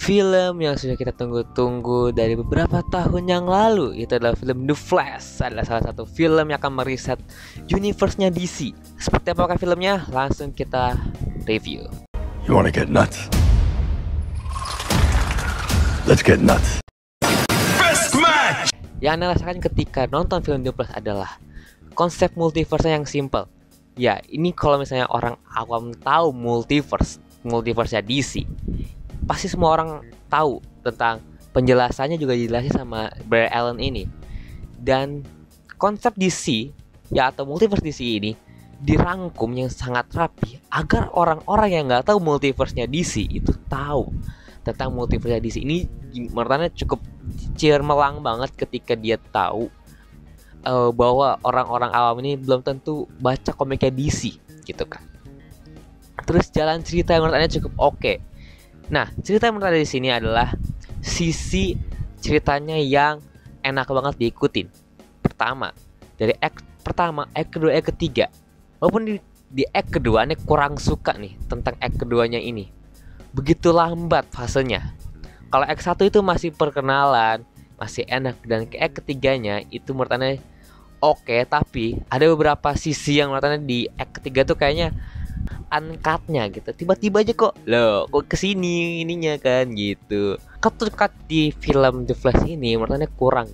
film yang sudah kita tunggu-tunggu dari beberapa tahun yang lalu. Itu adalah film The Flash. Adalah salah satu film yang akan mereset universe-nya DC. Seperti apakah filmnya? Langsung kita review. You wanna get nuts? Let's get nuts. Best match! Yang Anda rasakan ketika nonton film The Flash adalah konsep multiverse yang simple. Ya, ini kalau misalnya orang awam tahu multiverse-nya DC, pasti semua orang tahu tentang penjelasannya, juga dijelasin sama Barry Allen ini. Dan konsep DC ya atau multiverse DC ini dirangkum yang sangat rapi agar orang-orang yang nggak tahu multiverse-nya DC itu tahu tentang multiverse DC ini. Menurutnya cukup cemerlang banget ketika dia tahu bahwa orang-orang awam ini belum tentu baca komiknya DC gitu kan. Terus jalan cerita yang menurut Anda cukup oke. Nah, cerita yang menurut Anda di sini adalah sisi ceritanya yang enak banget diikutin. Pertama, dari act pertama, act kedua, act ketiga. Walaupun di act kedua Anda kurang suka nih tentang act keduanya ini. Begitu lambat fasenya. Kalau act 1 itu masih perkenalan, masih enak, dan ke act ketiganya itu menurut Anda oke, tapi ada beberapa sisi yang menurut Anda di act ketiga tuh kayaknya uncut-nya gitu. Tiba-tiba aja kok kesini ininya kan gitu. Cut di film The Flash ini menurut Anda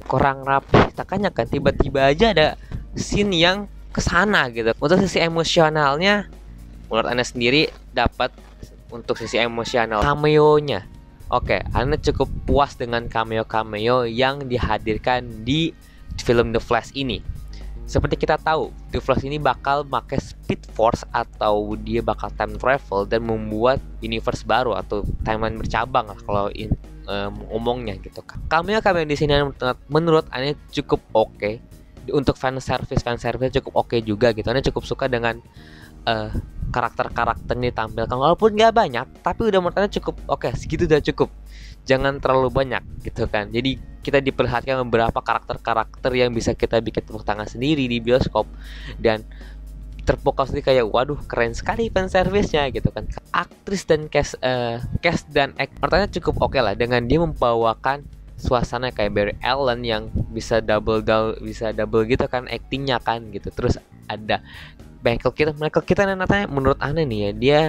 kurang rapi. Takanya kan tiba-tiba aja ada scene yang kesana gitu. Untuk sisi emosionalnya menurut Anda sendiri dapat. Untuk sisi emosional cameo-nya oke, Anda cukup puas dengan cameo yang dihadirkan di film The Flash ini. Seperti kita tahu, The Flash ini bakal pakai Speed Force atau dia bakal time travel dan membuat universe baru atau timeline bercabang lah kalau ngomongnya gitu kan. Cameo di sini menurut Anda cukup oke. Untuk fan service cukup oke juga gitu. Anda cukup suka dengan karakter-karakternya ditampilkan, walaupun nggak banyak, tapi udah menurut Anda cukup oke, segitu udah cukup. Jangan terlalu banyak gitu kan. Jadi kita diperlihatkan beberapa karakter-karakter yang bisa kita bikin tepuk tangan sendiri di bioskop dan terpukau sendiri kayak waduh keren sekali fan service-nya gitu kan. Aktris dan cast dan menurut Anda cukup oke lah dengan dia membawakan suasana kayak Barry Allen yang bisa double gitu kan actingnya kan gitu. Terus ada Michael Keaton nantinya menurut Anda nih ya, dia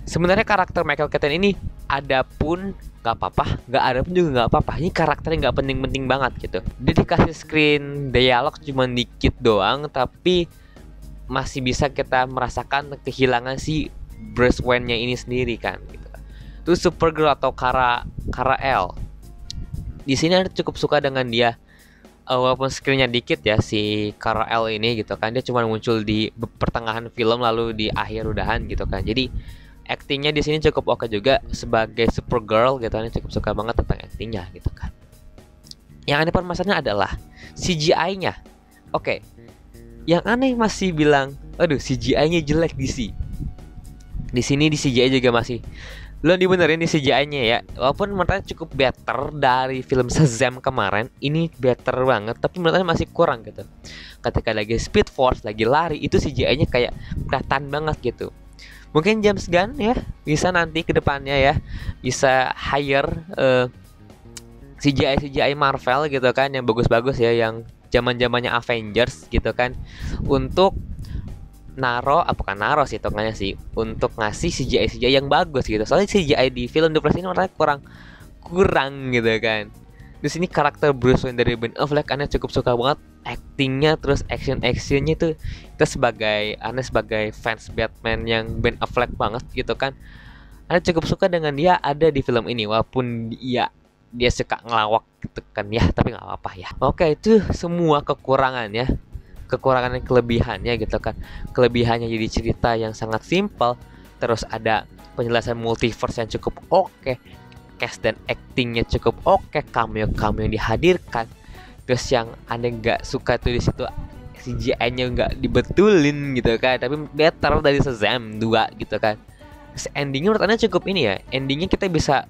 sebenarnya karakter Michael Keaton ini ada pun nggak apa-apa, nggak ada pun juga nggak apa-apa. Ini karakternya nggak penting-penting banget gitu. Dia dikasih screen dialog cuma dikit doang, tapi masih bisa kita merasakan kehilangan si Bruce Wayne-nya ini sendiri kan gitu. Terus Supergirl atau Kara El. Di sini Anda cukup suka dengan dia. Walaupun screennya dikit ya si Kara El ini gitu kan, dia cuma muncul di pertengahan film lalu di akhir udahan gitu kan. Jadi actingnya di sini cukup oke juga sebagai Supergirl gitu. Ini cukup suka banget tentang actingnya gitu kan. Yang aneh permasalahannya adalah CGI-nya. Oke. Yang aneh masih bilang, aduh CGI-nya jelek DC. Di sini di CGI juga masih belum dibenerin di CGI-nya ya. Walaupun menurutnya cukup better dari film Shazam kemarin, ini better banget, tapi menurutnya masih kurang gitu. Ketika lagi Speed Force, lagi lari, itu CGI-nya kayak kelihatan banget gitu. Mungkin James Gunn ya bisa nanti ke depannya ya bisa hire CGI Marvel gitu kan yang bagus-bagus ya, yang zaman-zamannya Avengers gitu kan, untuk bukan naro sih hitungannya sih, untuk ngasih CGI yang bagus gitu. Soalnya CGI di film The Flash ini menurut kurang gitu kan. Di sini karakter Bruce Wayne dari Ben Affleck Anda cukup suka banget actingnya, terus actionnya tuh kita sebagai fans Batman yang Ben Affleck banget gitu kan. Anda cukup suka dengan dia ada di film ini, walaupun dia suka ngelawak gitu kan ya, tapi nggak apa-apa ya. Oke, itu semua kekurangan dan kelebihannya gitu kan. Kelebihannya jadi cerita yang sangat simpel, terus ada penjelasan multiverse yang cukup oke, cast dan actingnya cukup oke, cameo yang dihadirkan. Terus yang Anda nggak suka tuh di situ CGI-nya nggak dibetulin gitu kan, tapi better dari Shazam 2 gitu kan. Terus endingnya menurut Anda cukup ini ya, endingnya kita bisa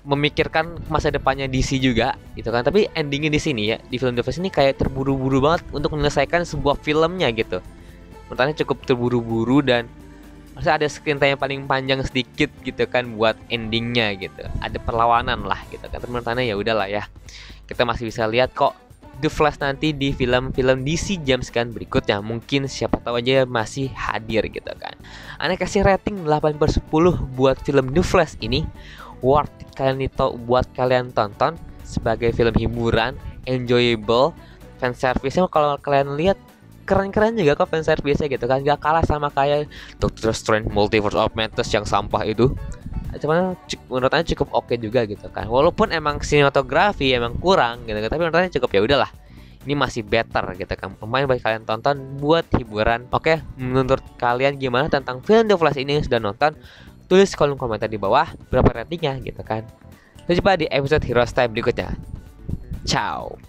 memikirkan masa depannya DC juga gitu kan. Tapi endingnya di sini ya, di film The Flash ini kayak terburu-buru banget untuk menyelesaikan sebuah filmnya gitu. Menurut Anda cukup terburu-buru dan Maksudnya ada screen time yang paling panjang sedikit gitu kan buat endingnya gitu. Ada perlawanan lah gitu kan. Menurut ya udahlah ya. Kita masih bisa lihat kok The Flash nanti di film-film DC James Gunn berikutnya. Mungkin siapa tahu aja masih hadir gitu kan. Aneh kasih rating 8/10 buat film The Flash ini. Worth it kalian itu buat kalian tonton sebagai film hiburan, enjoyable. Fanservice-nya kalau kalian lihat keren-keren juga kok fanservice-nya gitu kan. Gak kalah sama kayak Doctor Strange Multiverse of Madness yang sampah itu. Cuman menurut saya cukup oke juga gitu kan. Walaupun emang sinematografi emang kurang gitu kan, tapi menurut saya cukup ya udahlah. Ini masih better gitu kan. Lumayan bagi kalian tonton buat hiburan. Oke, menurut kalian gimana tentang film The Flash ini yang sudah nonton? Tulis kolom komentar di bawah berapa ratingnya gitu kan. Sampai jumpa di episode Heroes Time berikutnya. Ciao.